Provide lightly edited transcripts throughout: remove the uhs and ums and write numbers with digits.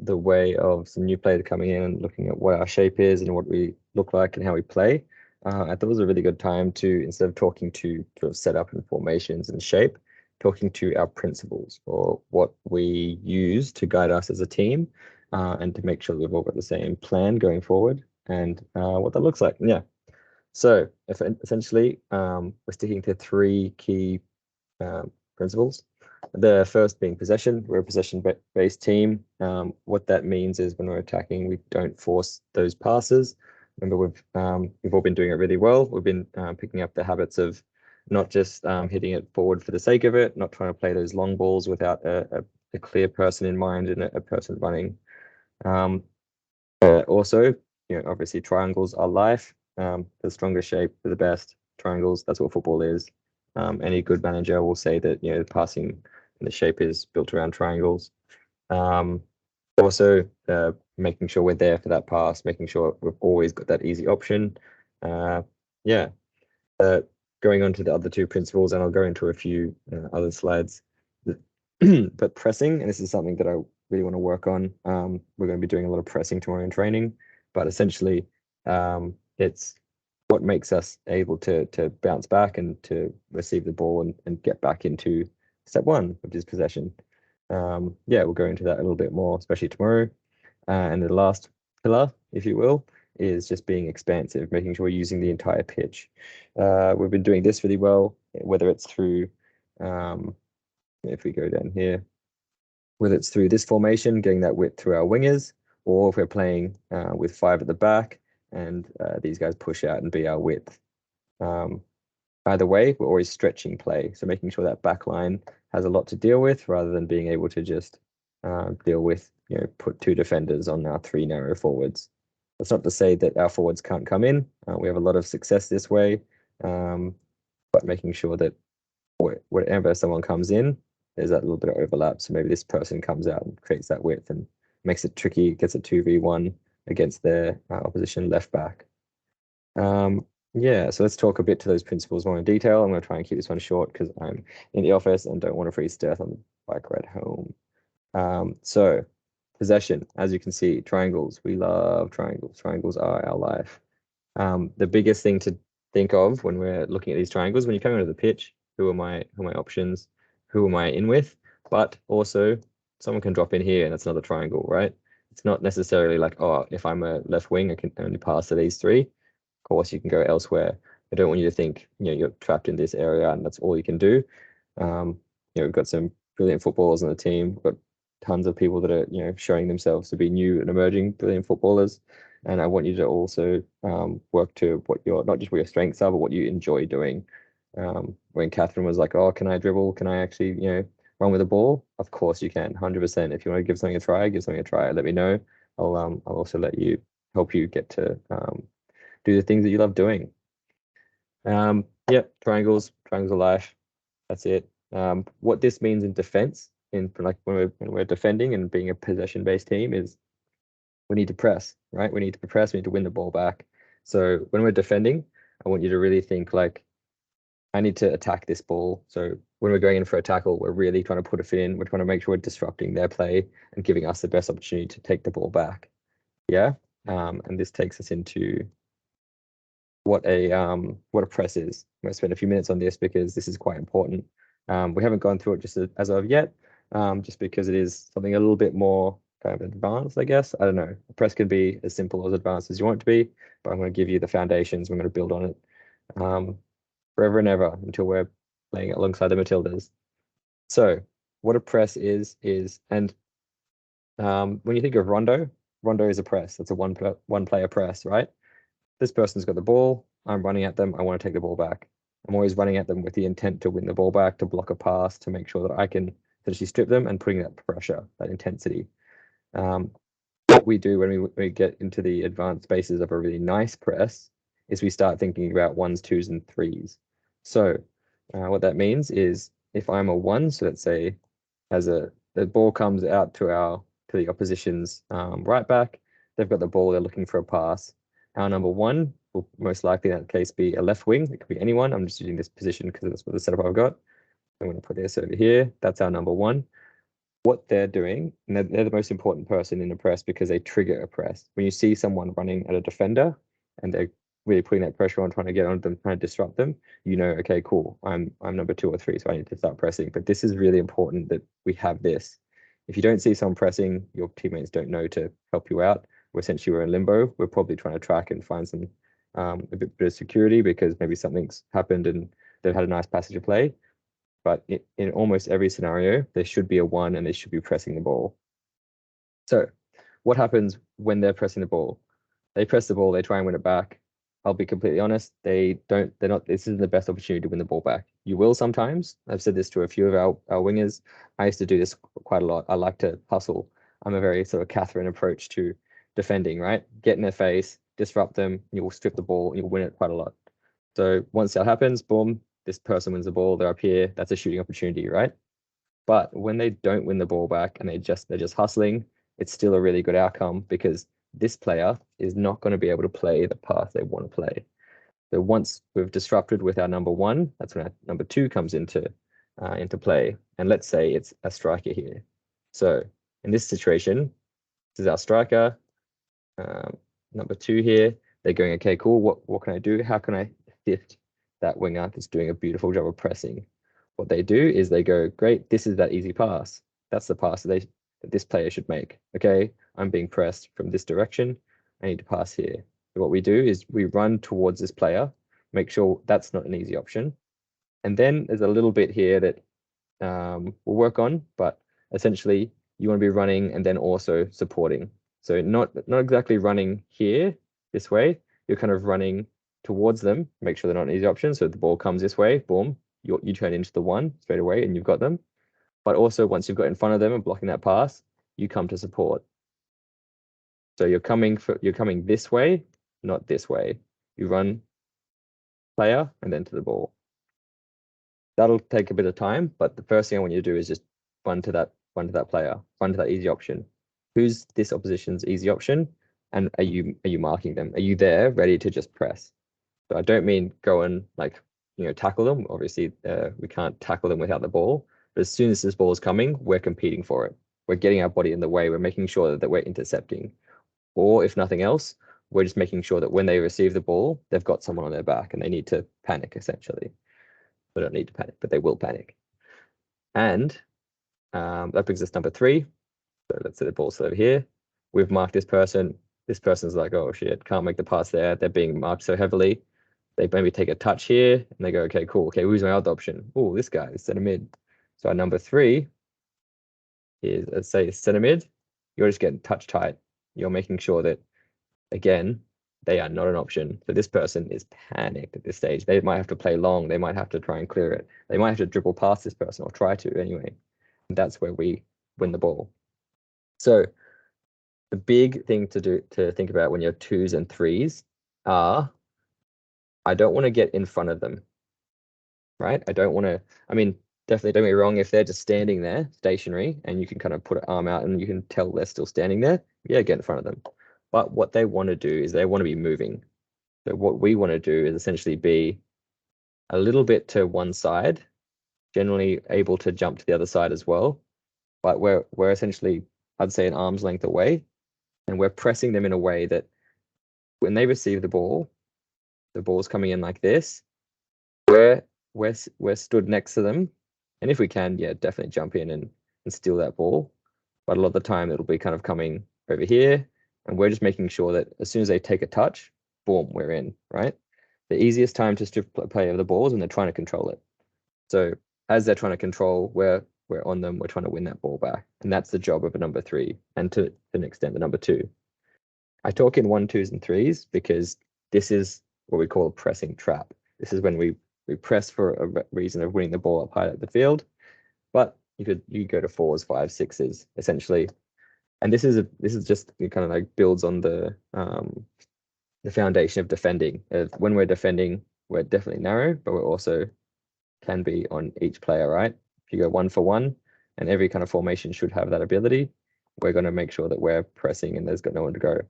the way of some new players coming in and looking at what our shape is and what we look like and how we play. I thought it was a really good time to, instead of talking to sort of setup and formations and shape, talking to our principles or what we use to guide us as a team, and to make sure that we've all got the same plan going forward and what that looks like. Yeah. So essentially, we're sticking to three key principles. The first being possession. We're a possession-based team. What that means is when we're attacking, we don't force those passes. Remember, we've all been doing it really well. We've been picking up the habits of not just hitting it forward for the sake of it, not trying to play those long balls without a clear person in mind and a person running. Also, obviously triangles are life. The stronger shape for the best triangles. That's what football is. Any good manager will say that the passing and the shape is built around triangles. Also, making sure we're there for that pass, making sure we've always got that easy option. Yeah. Going on to the other two principles, and I'll go into a few other slides. But pressing, and this is something that I really want to work on. We're going to be doing a lot of pressing tomorrow in training, but essentially, it's what makes us able to bounce back and to receive the ball and get back into step one, which is possession. Yeah, we'll go into that a little bit more, especially tomorrow. And the last pillar, if you will, is just being expansive, making sure we're using the entire pitch. We've been doing this really well, whether it's through, if we go down here, whether it's through this formation, getting that width through our wingers, or if we're playing with 5 at the back and these guys push out and be our width. Either way, we're always stretching play, so making sure that back line has a lot to deal with rather than being able to just deal with, put 2 defenders on our 3 narrow forwards. That's not to say that our forwards can't come in. We have a lot of success this way, but making sure that whenever someone comes in, there's that little bit of overlap. So maybe this person comes out and creates that width and makes it tricky, gets a 2v1 against their opposition left back. Yeah, so let's talk a bit to those principles more in detail. I'm going to try and keep this one short because I'm in the office and don't want to freeze to death on the bike ride home. So possession, as you can see, triangles. We love triangles. Triangles are our life. The biggest thing to think of when we're looking at these triangles, when you're coming onto the pitch, who are my options? Who am I in with? But also, someone can drop in here and that's another triangle, right? It's not necessarily like, oh, if I'm a left wing, I can only pass to these 3. Of course, you can go elsewhere. I don't want you to think, you're trapped in this area and that's all you can do. We've got some brilliant footballers on the team. We've got tons of people that are, showing themselves to be new and emerging brilliant footballers. And I want you to also work to not just what your strengths are, but what you enjoy doing. When Catherine was like, oh, can I dribble? Can I actually, run with the ball? Of course you can, 100%. If you want to give something a try, give something a try. Let me know. I'll also help you get to do the things that you love doing. Yeah, triangles are life. That's it. What this means in defense, like when we're defending and being a possession-based team, is we need to press, right? We need to press. We need to win the ball back. So when we're defending, I want you to really think like, I need to attack this ball. So when we're going in for a tackle, we're really trying to put a fit in. We're trying to make sure we're disrupting their play and giving us the best opportunity to take the ball back. Yeah. And this takes us into what a press is. I'm going to spend a few minutes on this because this is quite important. We haven't gone through it just as of yet, just because it is something a little bit more kind of advanced, I guess. I don't know. A press can be as simple or as advanced as you want it to be, but I'm going to give you the foundations. We're going to build on it forever and ever until we're playing alongside the Matildas. So what a press is, and when you think of Rondo is a press. That's a one player press, right? This person's got the ball. I'm running at them. I want to take the ball back. I'm always running at them with the intent to win the ball back, to block a pass, to make sure that I can essentially strip them and putting that pressure, that intensity. What we do when we get into the advanced spaces of a really nice press is we start thinking about 1s, 2s, and 3s. So what that means is if I'm a 1, so let's say the ball comes out to the opposition's right back, they've got the ball, they're looking for a pass. Our number 1 will most likely in that case be a left wing. It could be anyone. I'm just using this position because that's what the setup I've got. I'm going to put this over here. That's our number 1. what they're doing, and they're the most important person in a press because they trigger a press. When you see someone running at a defender and they're really putting that pressure on, trying to get on them, trying to disrupt them, you know, okay, cool, I'm number 2 or 3, so I need to start pressing. But this is really important that we have this. If you don't see someone pressing, your teammates don't know to help you out. We're in limbo. We're probably trying to track and find some a bit of security because maybe something's happened and they've had a nice passage of play. But in almost every scenario, there should be a 1 and they should be pressing the ball. So what happens when they're pressing the ball? They press the ball, they try and win it back. I'll be completely honest, this isn't the best opportunity to win the ball back. You will sometimes. I've said this to a few of our wingers. I used to do this quite a lot. I like to hustle. I'm a very sort of Catherine approach to defending, right? Get in their face, disrupt them, you'll strip the ball, and you'll win it quite a lot. So once that happens, boom, this person wins the ball, they're up here, that's a shooting opportunity, right? But when they don't win the ball back and they're just hustling, it's still a really good outcome because this player is not going to be able to play the path they want to play. So once we've disrupted with our number 1, that's when our number 2 comes into play. And let's say it's a striker here. So in this situation, this is our striker, number 2 here. They're going, okay, cool. What can I do? How can I sift that winger that's doing a beautiful job of pressing? What they do is they go, great, this is that easy pass. That's the pass that this player should make. Okay, I'm being pressed from this direction. I need to pass here. So what we do is we run towards this player, make sure that's not an easy option. And then there's a little bit here that we'll work on, but essentially you want to be running and then also supporting. So not exactly running here, this way, you're kind of running towards them, make sure they're not an easy option. So the ball comes this way, boom, you turn into the 1 straight away and you've got them. But also once you've got in front of them and blocking that pass, you come to support. So you're coming this way, not this way. You run player and then to the ball. That'll take a bit of time, but the first thing I want you to do is just run to that player, run to that easy option. Who's this opposition's easy option? And are you marking them? Are you there ready to just press? So I don't mean go and tackle them. Obviously, we can't tackle them without the ball. But as soon as this ball is coming, we're competing for it. We're getting our body in the way. We're making sure that we're intercepting. Or if nothing else, we're just making sure that when they receive the ball, they've got someone on their back and they need to panic, essentially. They don't need to panic, but they will panic. And that brings us to number 3. So let's say the ball's over here. We've marked this person. This person's like, oh shit, can't make the pass there. They're being marked so heavily. They maybe take a touch here and they go, okay, cool. Okay, who's my other option? Oh, this guy is center mid. So our number 3 is, let's say, center mid. You're just getting touch tight. You're making sure that, again, they are not an option. So this person is panicked at this stage. They might have to play long. They might have to try and clear it. They might have to dribble past this person or try to anyway. And that's where we win the ball. So the big thing to think about when you're 2s and 3s are, I don't want to get in front of them, right? I don't want to, definitely don't get me wrong, if they're just standing there stationary and you can kind of put an arm out and you can tell they're still standing there, yeah, get in front of them. But what they want to do is they want to be moving. So what we want to do is essentially be a little bit to one side, generally able to jump to the other side as well. But we're essentially, I'd say, an arm's length away, and we're pressing them in a way that when they receive the ball's coming in like this, we're stood next to them. And if we can, yeah, definitely jump in and steal that ball. But a lot of the time it'll be kind of coming over here, and we're just making sure that as soon as they take a touch, boom, we're in, right? The easiest time to strip play of the ball is when they're trying to control it. So as they're trying to control, we're on them, we're trying to win that ball back. And that's the job of a number 3, and to an extent, the number 2. I talk in 1, 2s, and 3s because this is what we call a pressing trap. This is when we press for a reason of winning the ball up high at the field. But you could go to 4s, 5s, 6s, essentially. And this is just kind of like builds on the foundation of defending. When we're defending, we're definitely narrow, but we're also can be on each player, right? If you go 1 for 1, and every kind of formation should have that ability, we're going to make sure that we're pressing and there's got no one to go.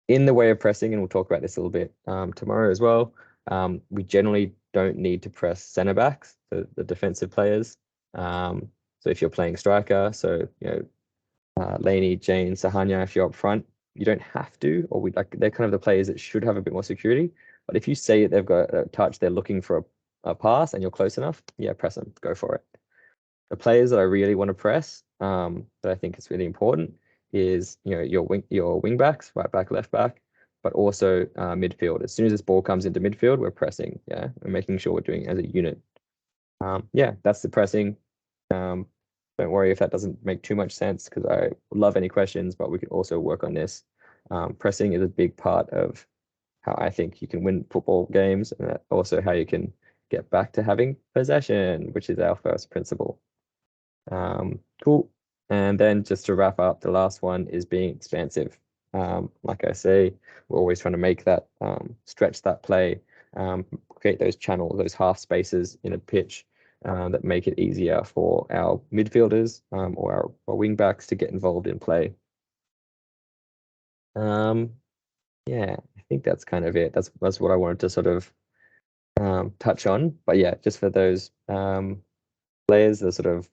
In the way of pressing, and we'll talk about this a little bit tomorrow as well, we generally don't need to press centre backs, the defensive players. So So if you're playing striker, so Laney, Jane, Sahanya, if you're up front, you don't have to, or they're kind of the players that should have a bit more security. But if you say they've got a touch, they're looking for a pass, and you're close enough, yeah, press them, go for it. The players that I really want to press, that I think is really important, is your wing backs, right back, left back, but also midfield. As soon as this ball comes into midfield, we're pressing. Yeah, we're making sure we're doing it as a unit. Yeah, that's the pressing. Don't worry if that doesn't make too much sense, because I love any questions, but we can also work on this. Pressing is a big part of how I think you can win football games, and also how you can get back to having possession, which is our first principle. Cool. And then just to wrap up, the last one is being expansive. Like I say, we're always trying to make that stretch that play, create those channels, those half spaces in a pitch that make it easier for our midfielders or our wing backs to get involved in play. Yeah, I think that's kind of it. That's what I wanted to sort of touch on. But yeah, just for those players that sort of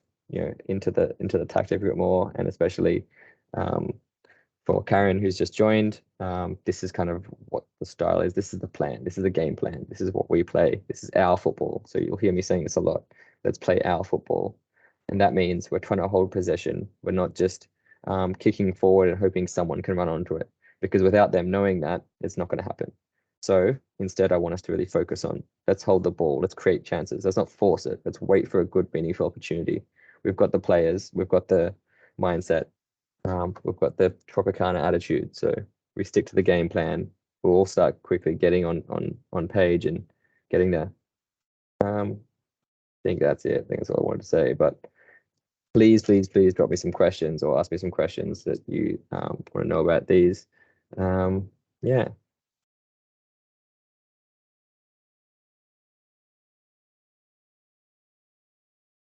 into the tactic a bit more, and especially for Karen, who's just joined, this is kind of what the style is. This is the plan. This is the game plan. This is what we play. This is our football. So you'll hear me saying this a lot. Let's play our football. And that means we're trying to hold possession. We're not just kicking forward and hoping someone can run onto it, because without them knowing that, it's not going to happen. So instead, I want us to really focus on, let's hold the ball, let's create chances. Let's not force it. Let's wait for a good, meaningful opportunity. We've got the players, we've got the mindset, we've got the Tropicana attitude. So we stick to the game plan. We'll all start quickly getting on page and getting there. I think that's it. I think that's all I wanted to say. But please drop me some questions or ask me some questions that you want to know about these. Yeah.